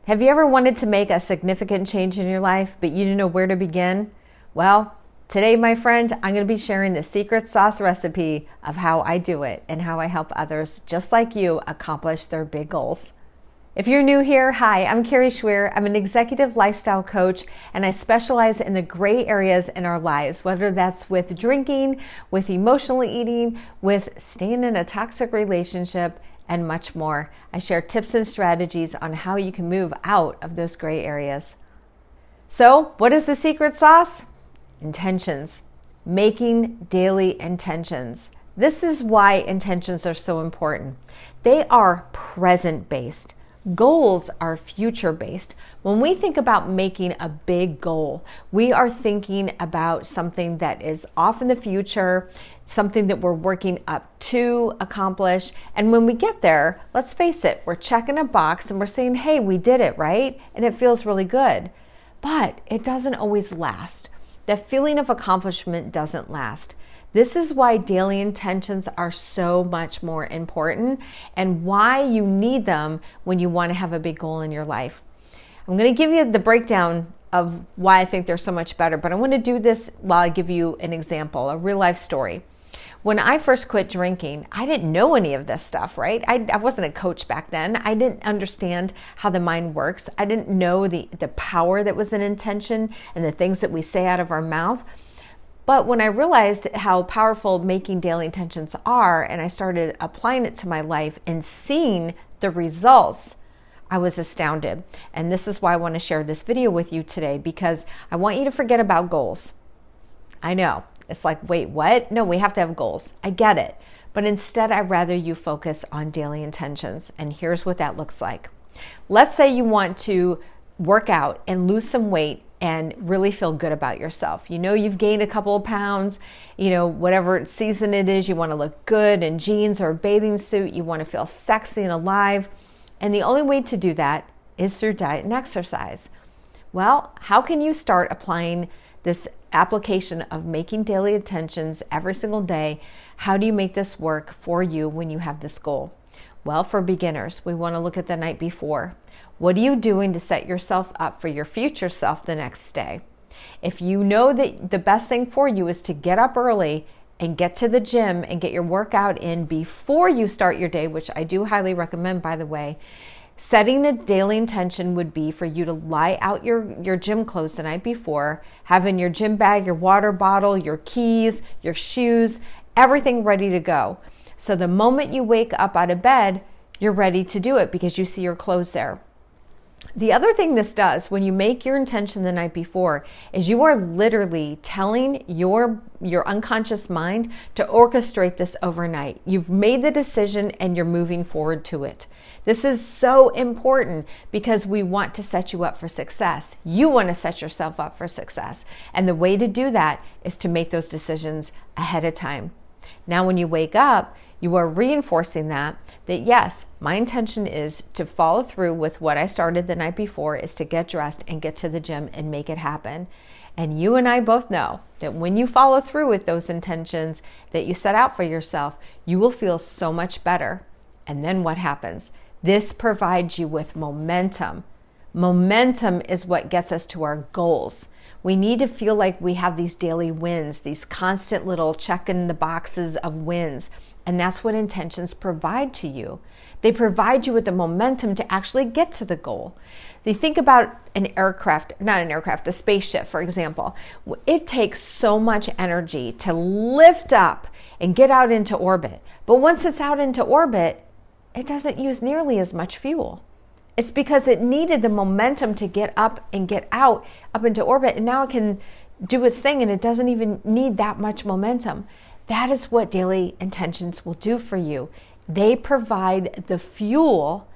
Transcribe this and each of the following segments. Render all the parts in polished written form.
Have you ever wanted to make a significant change in your life, but you didn't know where to begin? Well, today, my friend, I'm going to be sharing the secret sauce recipe of how I do it and how I help others just like you accomplish their big goals. If you're new here, hi, I'm Carrie Schweer. I'm an executive lifestyle coach, and I specialize in the gray areas in our lives, whether that's with drinking, with emotional eating, with staying in a toxic relationship, and much more. I share tips and strategies on how you can move out of those gray areas. So, what is the secret sauce? Intentions. Making daily intentions. This is why intentions are so important. They are present-based. Goals are future-based. When we think about making a big goal, we are thinking about something that is off in the future, something that we're working up to accomplish. And when we get there, let's face it, we're checking a box and we're saying, hey, we did it, right? And it feels really good. But it doesn't always last. That feeling of accomplishment doesn't last. This is why daily intentions are so much more important and why you need them when you want to have a big goal in your life. I'm going to give you the breakdown of why I think they're so much better, but I want to do this while I give you an example, a real life story. When I first quit drinking, I didn't know any of this stuff, right? I wasn't a coach back then. I didn't understand how the mind works. I didn't know the power that was in intention and the things that we say out of our mouth. But when I realized how powerful making daily intentions are, and I started applying it to my life and seeing the results, I was astounded. And this is why I want to share this video with you today, because I want you to forget about goals. I know, it's like, wait, what? No, we have to have goals. I get it. But instead, I'd rather you focus on daily intentions. And here's what that looks like. Let's say you want to work out and lose some weight and really feel good about yourself. You know, you've gained a couple of pounds, whatever season it is, you want to look good in jeans or a bathing suit, you want to feel sexy and alive. And the only way to do that is through diet and exercise. Well, how can you start applying this application of making daily intentions every single day? How do you make this work for you when you have this goal? Well, for beginners, we want to look at the night before. What are you doing to set yourself up for your future self the next day? If you know that the best thing for you is to get up early and get to the gym and get your workout in before you start your day, which I do highly recommend, by the way, setting a daily intention would be for you to lie out your gym clothes the night before, having your gym bag, your water bottle, your keys, your shoes, everything ready to go. So the moment you wake up out of bed, you're ready to do it because you see your clothes there. The other thing this does when you make your intention the night before is you are literally telling your unconscious mind to orchestrate this overnight. You've made the decision and you're moving forward to it. This is so important because we want to set you up for success. You want to set yourself up for success. And the way to do that is to make those decisions ahead of time. Now, when you wake up, you are reinforcing that yes, my intention is to follow through with what I started the night before, is to get dressed and get to the gym and make it happen. And you and I both know that when you follow through with those intentions that you set out for yourself, you will feel so much better. And then what happens? This provides you with momentum. Momentum is what gets us to our goals. We need to feel like we have these daily wins, these constant little check in the boxes of wins. And that's what intentions provide to you. They provide you with the momentum to actually get to the goal. You think about a spaceship, for example. It takes so much energy to lift up and get out into orbit. But once it's out into orbit, it doesn't use nearly as much fuel. It's because it needed the momentum to get up and get out up into orbit. And now it can do its thing and it doesn't even need that much momentum. That is what daily intentions will do for you. They provide the fuel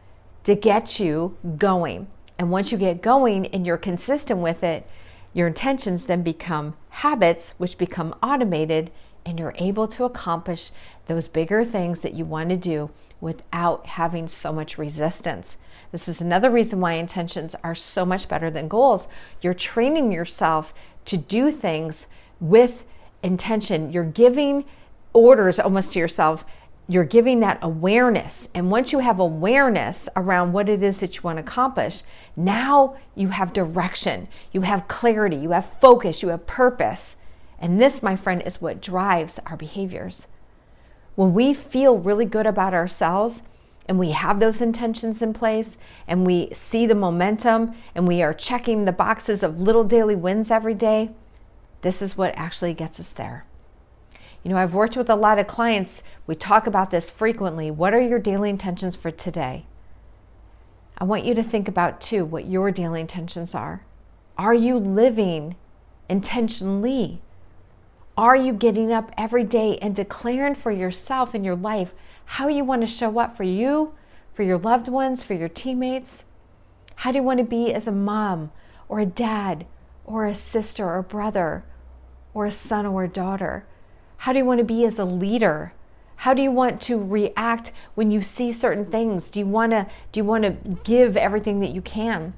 to get you going. And once you get going and you're consistent with it, your intentions then become habits, which become automated, and you're able to accomplish those bigger things that you want to do without having so much resistance. This is another reason why intentions are so much better than goals. You're training yourself to do things with intention. You're giving orders almost to yourself you're giving that awareness. And once you have awareness around what it is that you want to accomplish, now you have direction, you have clarity, you have focus, you have purpose. And this, my friend, is what drives our behaviors. When we feel really good about ourselves and we have those intentions in place and we see the momentum and we are checking the boxes of little daily wins every day, this is what actually gets us there. You know, I've worked with a lot of clients. We talk about this frequently. What are your daily intentions for today? I want you to think about, too, what your daily intentions are. Are you living intentionally? Are you getting up every day and declaring for yourself and your life how you want to show up for you, for your loved ones, for your teammates? How do you want to be as a mom or a dad or a sister or brother or a son or a daughter? How do you want to be as a leader? How do you want to react when you see certain things? Do you want to give everything that you can?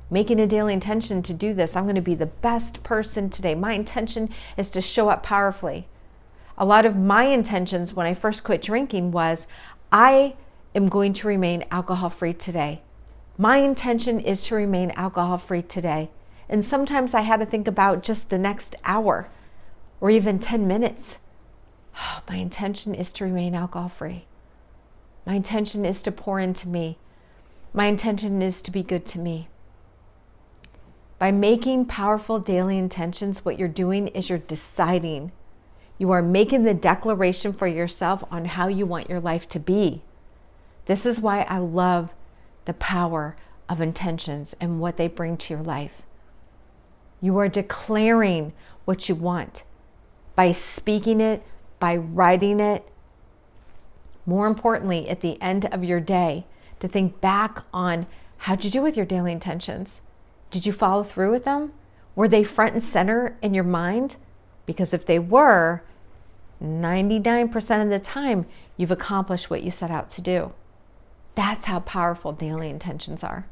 Making a daily intention to do this. I'm going to be the best person today. My intention is to show up powerfully. A lot of my intentions when I first quit drinking was, I am going to remain alcohol-free today. My intention is to remain alcohol-free today. And sometimes I had to think about just the next hour or even 10 minutes. My intention is to remain alcohol-free. My intention is to pour into me. My intention is to be good to me. By making powerful daily intentions, what you're doing is you're deciding. You are making the declaration for yourself on how you want your life to be. This is why I love the power of intentions and what they bring to your life. You are declaring what you want by speaking it, by writing it. More importantly, at the end of your day, to think back on how'd you do with your daily intentions? Did you follow through with them? Were they front and center in your mind? Because if they were, 99% of the time, you've accomplished what you set out to do. That's how powerful daily intentions are.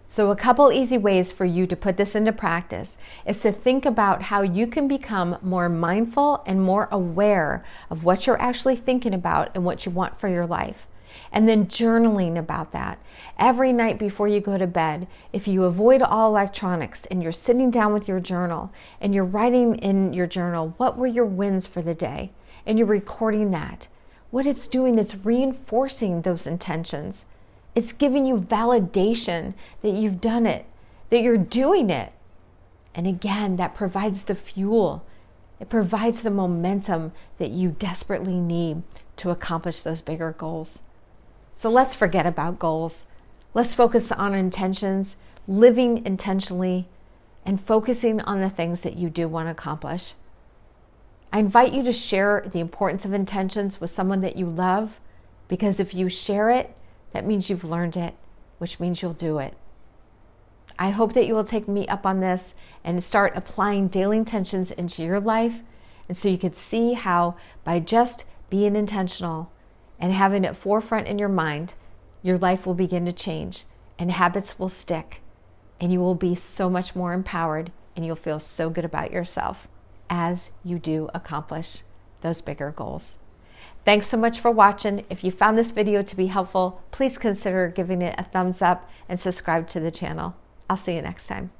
So a couple easy ways for you to put this into practice is to think about how you can become more mindful and more aware of what you're actually thinking about and what you want for your life. And then journaling about that. Every night before you go to bed, if you avoid all electronics and you're sitting down with your journal and you're writing in your journal, what were your wins for the day? And you're recording that. What it's doing is reinforcing those intentions. It's giving you validation that you've done it, that you're doing it. And again, that provides the fuel. It provides the momentum that you desperately need to accomplish those bigger goals. So let's forget about goals. Let's focus on intentions, living intentionally, and focusing on the things that you do want to accomplish. I invite you to share the importance of intentions with someone that you love, because if you share it, that means you've learned it, which means you'll do it. I hope that you will take me up on this and start applying daily intentions into your life, and so you could see how by just being intentional and having it forefront in your mind, your life will begin to change and habits will stick and you will be so much more empowered and you'll feel so good about yourself as you do accomplish those bigger goals. Thanks so much for watching. If you found this video to be helpful, please consider giving it a thumbs up and subscribe to the channel. I'll see you next time.